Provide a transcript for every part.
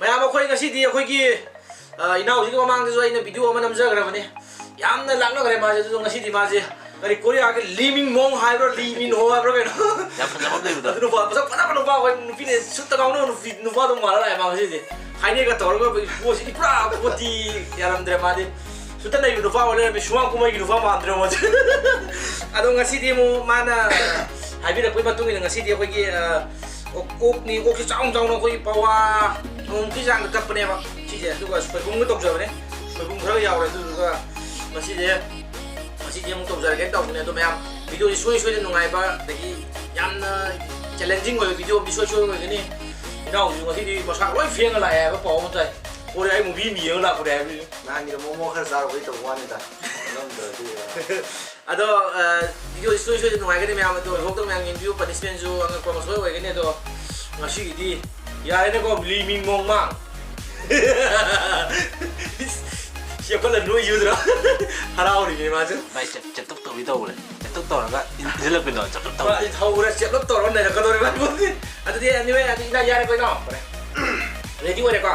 Maya mo koi ngasi di koi ki ina uji ko mang jo ina video ma namja gra bane yamna lagna gare ma je to ngasi di ma je kari Korea ke liming mong hai bro liming ho bro ke ya fa na ba da no ba sa pa no ba ko fi ne sutta ka no no ba do mara la ma ngasi di hai ne ka tor ko bo si pra ko ti yaram dre ma di sutta na yu no ba wala me shuang ko ma yu no ba ma andre mo ado ngasi di mo mana hai bi da koi matung ni ngasi di koi ki 옥 니 옥이 짱짱 거기 봐와 기장 같은 봐 진짜 누가 소이봉 또 잡네 소이봉 그러게 야오래 누가 맛이 좀 잡게 또 매am 비디오 소이 누가이바 되게 얌나 챌린징 거 비디오 비소이 거 그니 이나 우리 거기 뭐 사고 피행을 라야 뭐 보면 돼 우리 아이 뭐 미미요 라 그래 나니 뭐뭐 할사 거기 또 원이다 Ado video isu nungai gani me amado hokto me angin view punishment ju ang ko masoi wai gani do ngasi di ya ene ko liming mong mang siapa la no yudra harau ni ma ju bai chep tok to video le tok to ga injil pe no chep tok to ba thau ra chep tok to ron ne ka do re ba ado di anyway adi ina ya re ko no ready wa re ko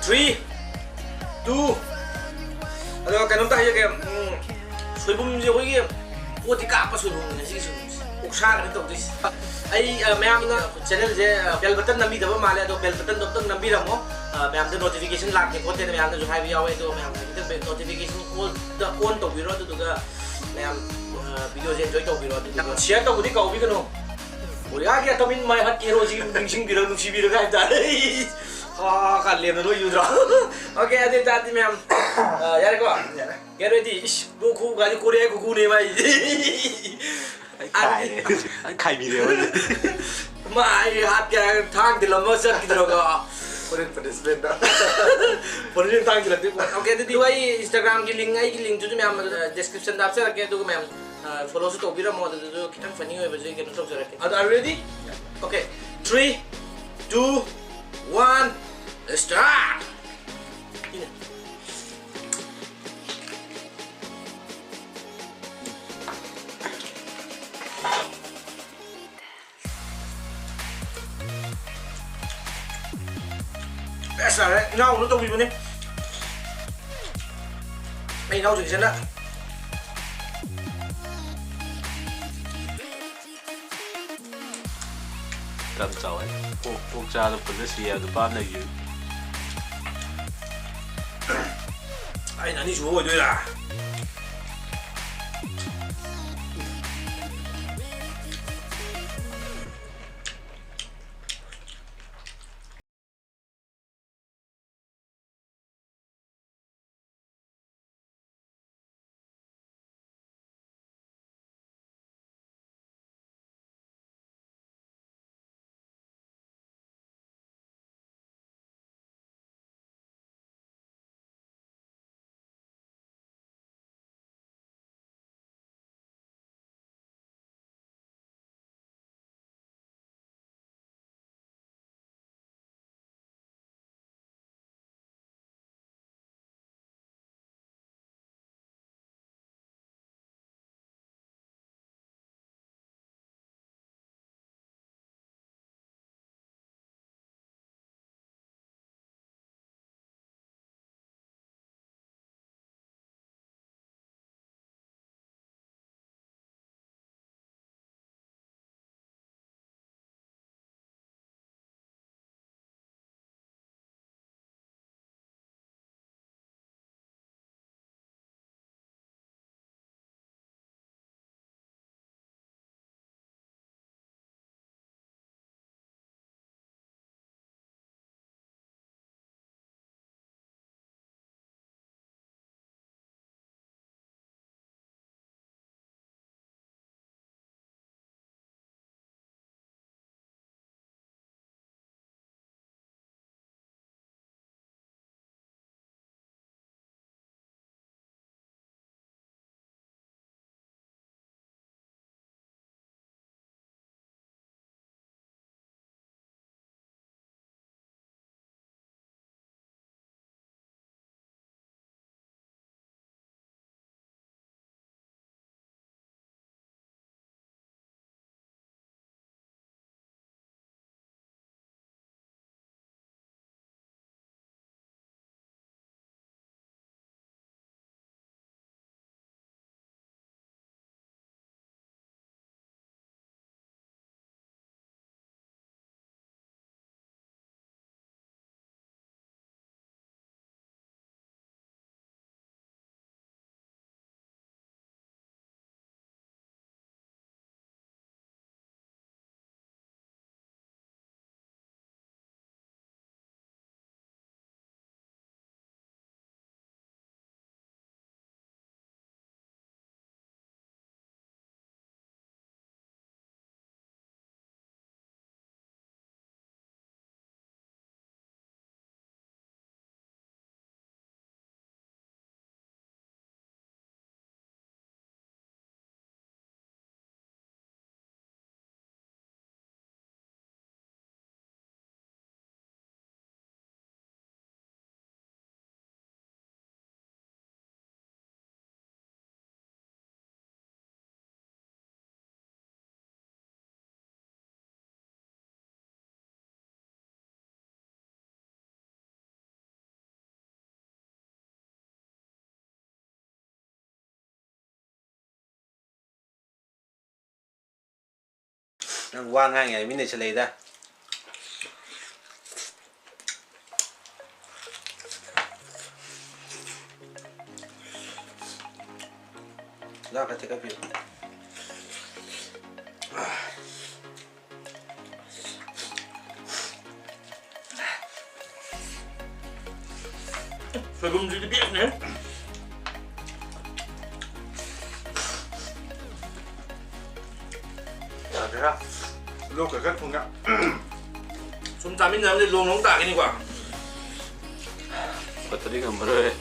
Three, two, ada kan nonton aja kayak Soibum je koi kayak poti apa Soibum ni sih Oksha kan itu tuh ai ma'am ना channel je bell button nambi daba male do bell button dok nambi ramo ma'am the notification lag ke pote ma'am जो hai biawe do ma'am kita notification all the on to biro tu juga ma'am video je enjoy to biro tu share to budi kau bi kano Korea kia tamin mai hat hero ji ningsing biro nusi biro kan dah kalian dulu yudra. Oke, adi tadi ma'am यार को get ready buku kali Korea buku nih mai kai video mai hat ya thang di lama sah kita logo punishment dah punishment thang di lama oke jadi wai Instagram ki link tuh ma'am description dah saya rakyat tuh ma'am follow se to bira mau tuh kita funny hoy baju kita tuh saya rakyat are you ready okay 3 2 1 start Biasa deh, nau lu tahu gimana? Nau jadi sana. Cầm chậu ấy, quốc gia nó vẫn sẽ là ban này gì? Ai nói đi chú rồi là. Nang wang ngang ay minute sa leda. Dah kata kapi. Soibum jadi biasa nih. À thế à? Lúc cái cất không ạ? Chúng ta mình làm đi luồng nóng tả cái này quả. Betul dia gambar eh.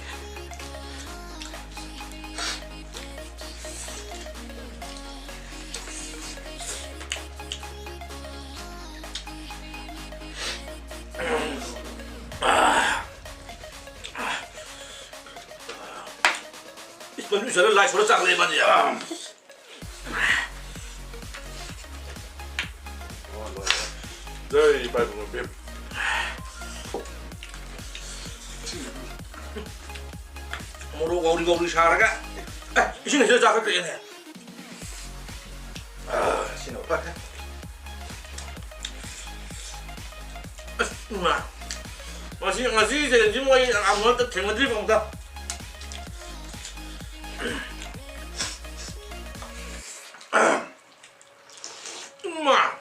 Mình bisa lại số chặt lên mà nhỉ. Đây, bài của một bếp. Một đồ gấu đi xa ra cả. Cái này sẽ ra cái tiền này. Xin lỗi bác. Mà gì thì chúng tôi làm nó thành một cái phòng tập. Mà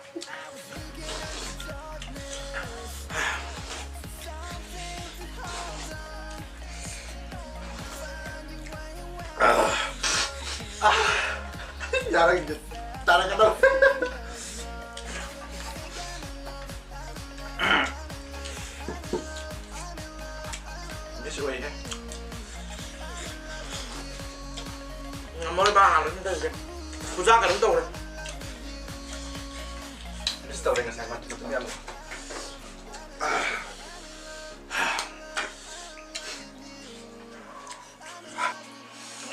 Jarang gitu. Jarang kata. Ini suai ya. mới ba hàng đến đây tôi ra cả đống tàu này. Ini setahu dengan saya mati betul ya.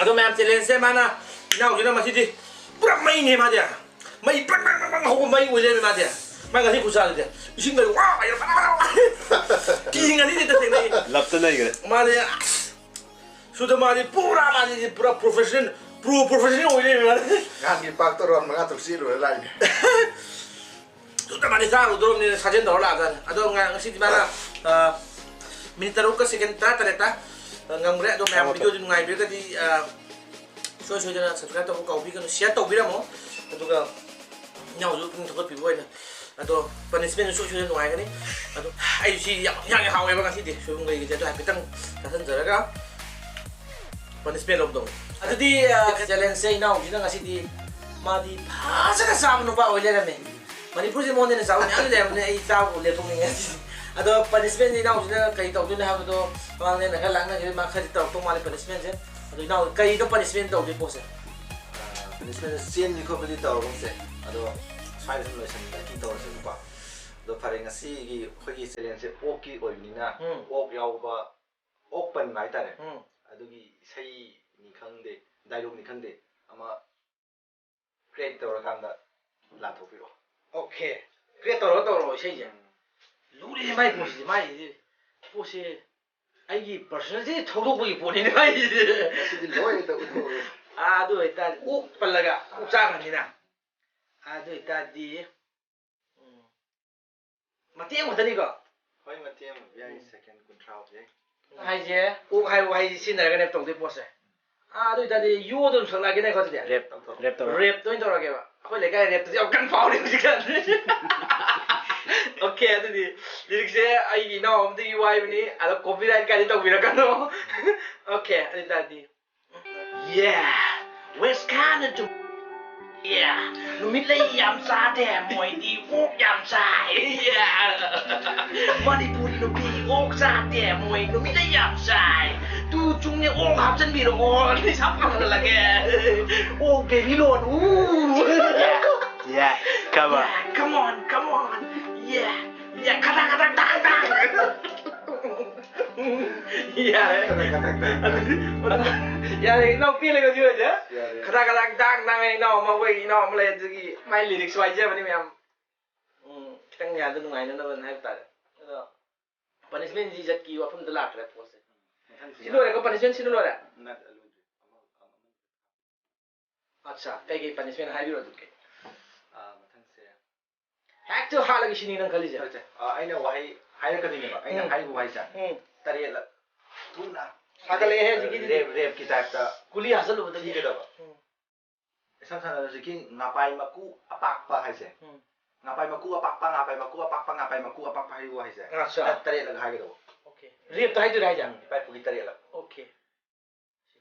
Tôi mẹ em lên xe mana nào chứ nào mà đi bắp mấy này mà thế mấy bắp không mấy người lên mà thế mấy cái gì cũng sao thế xin người wow kỳ ngày đi thế này Lap tu na yun. mà thế sudah mà đi pura mà đi pura professional người lên mà Ngan gipak turun mengatur sih lu lain. sudah mà đi sao rồi mình sajen đó là gì ada ngang sih di mana minta ruka second ternyata ngang mereka tuh memang video di ngai mereka di so jangan subscribe tau kau bikin share tau bilang mo itu kan nhau giúp chúng tôi bị quên atau punishment so jangan ngai kan ni atau ai sih yang hao em kan sih deh so ngai gitu tuh kita kasan jara kan punishment lom dong atau di challenge saya now kita ngasih di madi pas kan sama nupa oleh lah men manipuri sih mau nih sahaja yang ada nih ai tahu lihat tuh nih atau punishment ini now kita kayak tahu tuh nih apa tuh orang lain nak lang nak jadi maksa di tahu tuh malah punishment sih atau now kayak itu punishment tahu di pose punishment sih ni kau beli tahu kan sih. Aduh, saya itu loh sih kita tahu sih lupa. Aduh, pada ngasih gigi pergi selain sih oki oyu ni na, ok yau ba, ok pen mai tadi. Aduh gigi saya ni kang deh, dialog ni kang deh, ama create tahu kan dah latih piro. Oke, creator tahu sih je. Luri mai pose mai pose ai personal sih tahu tuh poni ni mai. Masih di luar itu udah. Aduh itu pelaga usaha ni na. Aduh itu di mati yang mana ni kok? Hoi mati yang biar second control je. Hai je, hai sih nak kena tahu di pose. Aduh itu di you tu sudah lagi nak kau tu dia. Rep Rap tu itu orang kaya. Aku lekai rap tu dia kan power ni kan. Oke itu di lirik saya ai no om tu UI ni ada copyright kan itu bila kan no. Oke itu tadi. Yeah, West Canada. Yeah, numit lay yam sa de moi di wok yam sa. Yeah, manipuri no bi Oksha de moi numit lay yam sa. Tu chung ne ok hap chân bi ro ngon ni sắp ăn rồi là kìa. Ok đi luôn. Yeah, come on. Come on. Yeah, kata tang. Iya. Ya, nó pilih kau juga aja. Kata tang ini mau ini mau mulai jadi main lirik saja ini memang. Kita nggak ada nungai nana benar betul. Punishment sih jadi kiwa pun telak lah pose. Sino ada kau punishment sino ada? Acha, kayak punishment hari itu ke? ꯍꯦꯛꯇ ꯍꯥꯠꯂꯒ ꯁꯤꯅꯤ ꯅꯪ ꯈꯜꯂꯤꯁꯦ ꯑꯩꯅ ꯋꯥꯍꯩ ꯍꯥꯏꯔꯛꯀꯗꯣꯏꯅꯦꯕ ꯑꯩꯅ ꯍꯥꯏꯔꯤꯕ ꯋꯥꯍꯩꯁꯦ ꯇꯔꯦꯠꯂꯛ ꯊꯨꯅ ꯁꯥꯒꯠꯂꯛꯑꯦ ꯍꯧꯖꯤꯛꯀꯤꯗꯤ ꯔꯦꯞꯀꯤ ꯇꯥꯏꯞꯇ ꯀꯨꯂꯤ ꯍꯥꯞꯆꯜꯂꯨꯕꯗꯒꯤ ꯊꯤꯒꯗꯕ ꯏꯁꯝ ꯁꯝꯅ ꯍꯧꯖꯤꯛꯀꯤ ꯉꯥꯄꯥꯏ ꯃꯀꯨ ꯑꯄꯥꯛꯄ ꯍꯥꯏꯁꯦ ngapai maku apakpa ngapai maku apakpa hayu haise tare lag ha gedo okay rep ta haidu raija pai pugi tare lag okay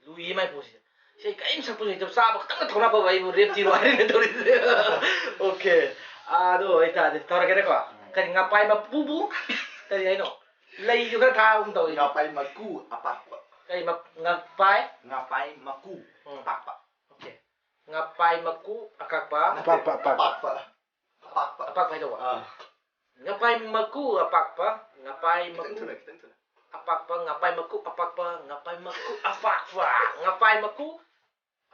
lu yi mai pusi sei kaim sa pusi to sa ba tang thona ba bai rep ti ro hari ne tori okay ado ita de tora kere ko kari ngapai ma pubu tari ai no lei ju ka tha um to ngapai maku apakpa kai ngapai maku apakpa okay ngapai maku akakpa apakpa apakpa itu ngapai maku apakpa ngapai maku apakpa ngapai maku apakpa ngapai maku afakfa ngapai maku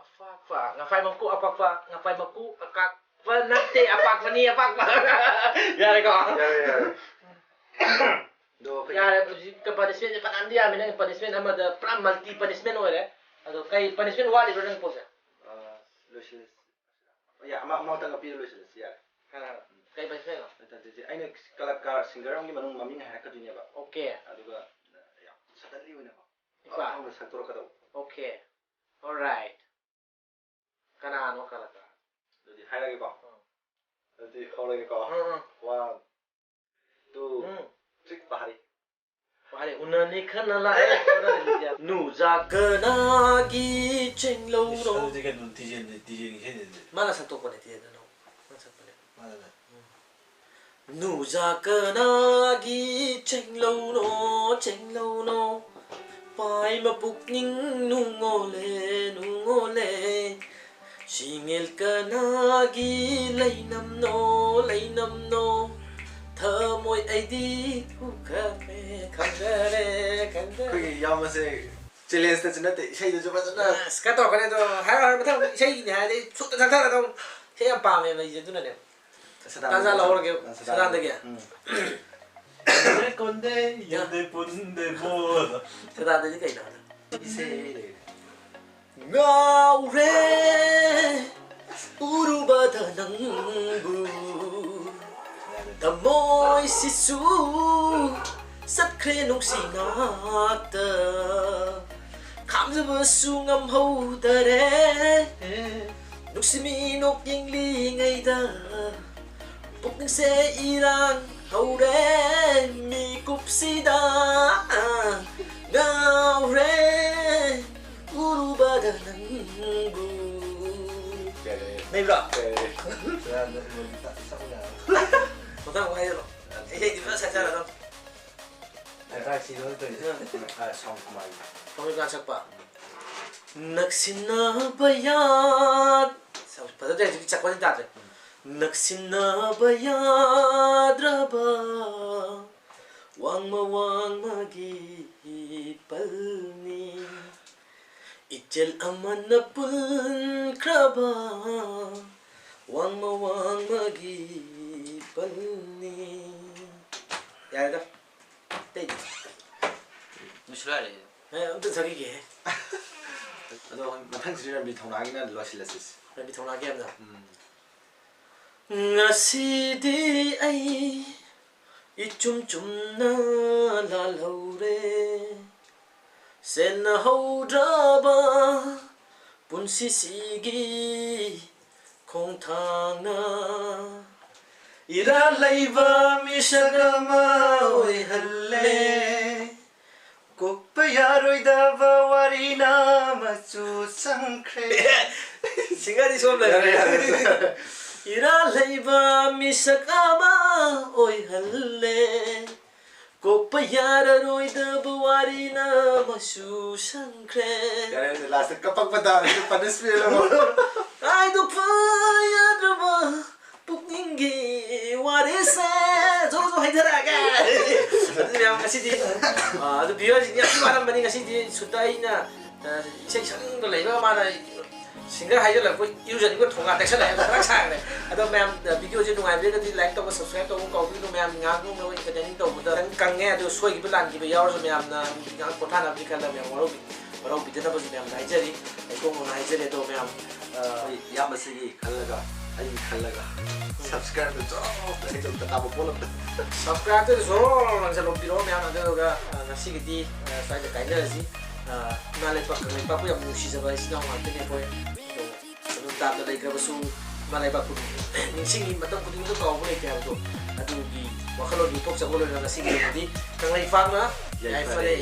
afakfa ngapai maku apakpa ngapai maku akakpa nanti apakpa ni apakpa ya reko ya ke punishment panan dia mina punishment ama da pra multi punishment ore ado kai punishment wali ro nang posa losis ya ama ta ngapi losis ya kai punishment aina kalakar singer amgi manung maming harakadune ba okay aduga ya suddenly wina ba ipa ang saktor ka daw okay all right kana ano kalaka dadi hairage ba dadi hawlage ka 1 2 3 bahari bahari unani khana la nu zakana gi chenglo ro diga nun DJ mana santo ko ne tie no mana santo ne nu zakana gi chenglo no pai ma puk ning nu ngole singel kana gi leinam no thamoi aidi ukhape khangare koi yamase challenge ta chana te sei du ba chana ska to kane to har mathang sei ne ha de chut ta ta to sei am pa me mai je tu na ne ta la hor ke sadan de ke konde yande punde bo sadan de kai na ise ngaure urubada nangbu Tamoy sisu sakre nung sinata kamzaba sungam ho dare nung siminok yung lingay da pukning se irang haure mi kupsida gaure urubada nangbu Maybe Potang wahai lo. Di mana saja lah. Ada sih dulu tu. Song kembali. Kamu kan siapa? Naksina bayad. Pada dia jadi cakap macam tu. Naksina bayad raba. Wang magi palni. Ijel aman pun kraba. Wang magi palni. Ya dah. Tadi. 무시라래 untuk sagi ke. Aduh, matang sih nabi thong lagi na luas lesis. Nabi thong lagi apa? Ngasidi ai ichum na lalore sen hodraba punsi sigi kong thangna ira laiva misagama oi halle Kokpa yaroi dava warina machu sangkre. Singari som la. Ira laiva misagama oi halle kokpa yaroi dava warina machu sangkre. Kaya last kapag bata itu panas film. Ai do paya drama pukningi warese zo haidaraga. Yang ngasih di, tu biar yang mana banding ngasih di sudah ina, saya sering tu lagi mana singgah aja lah, user itu thongga tekstur lah, orang sang deh. Atau memang video je nungai dia tu like tu, subscribe tu, kau tu memang ngaku memang ikut jadi tu, betul. Kangnya tu suai gitu lah, gitu ya orang memang ngaku kota nak berikan lah memang orang bicara pun memang Nigeria, kau mau Nigeria tu memang yang masih kalau ꯑꯩ ꯈꯜꯂꯒ ꯁꯕꯁꯀ꯭ꯔꯥꯏꯕꯇ ꯖꯣꯔꯣ ꯇꯥꯕ ꯄꯣꯠꯂꯝꯗ ꯁꯕꯁꯀ꯭ꯔꯥꯏꯕꯇꯨ ꯖꯣꯔꯣ ꯂꯪꯁꯤꯜꯂꯣꯛꯄꯤꯔꯣ ꯃꯌꯥꯝ ꯑꯗꯨꯒ ꯉꯁꯤꯒꯤꯗꯤ ꯁ꯭ꯋꯥꯏꯗ ꯀꯥꯏꯅꯔꯁꯤ ꯏꯃꯥ ꯂꯩꯄꯥꯛ ꯂꯩꯄꯥꯛꯄꯨ ꯌꯥꯝ ꯅꯨꯡꯁꯤꯖꯕ ꯏꯆꯤꯜ ꯏꯅꯥꯎ ꯉꯥꯛꯇꯅꯤ ꯑꯩꯈꯣꯏ ꯑꯗꯣ ꯇꯥꯞꯅ ꯂꯩꯈ꯭ꯔꯕꯁꯨ ꯏꯃꯥ ꯂꯩꯄꯥꯛꯄꯨ ꯅꯤꯡꯁꯤꯡꯉꯤ ꯃꯇꯝ ꯈꯨꯗꯤꯡꯃꯛꯇ ꯀꯥꯎꯕ ꯂꯩꯇꯦ ꯍꯥꯏꯕꯗꯣ ꯑꯗꯨꯒꯤ ꯋꯥꯈꯜꯂꯣꯟ ꯌꯣꯛꯊꯣꯛꯆꯕ ꯑꯣꯏꯅ ꯉꯁꯤꯒꯤ ꯑꯣꯏꯅꯗꯤ ꯀꯪꯂꯩꯄꯥꯛꯅ ꯌꯥꯏꯐꯔꯦ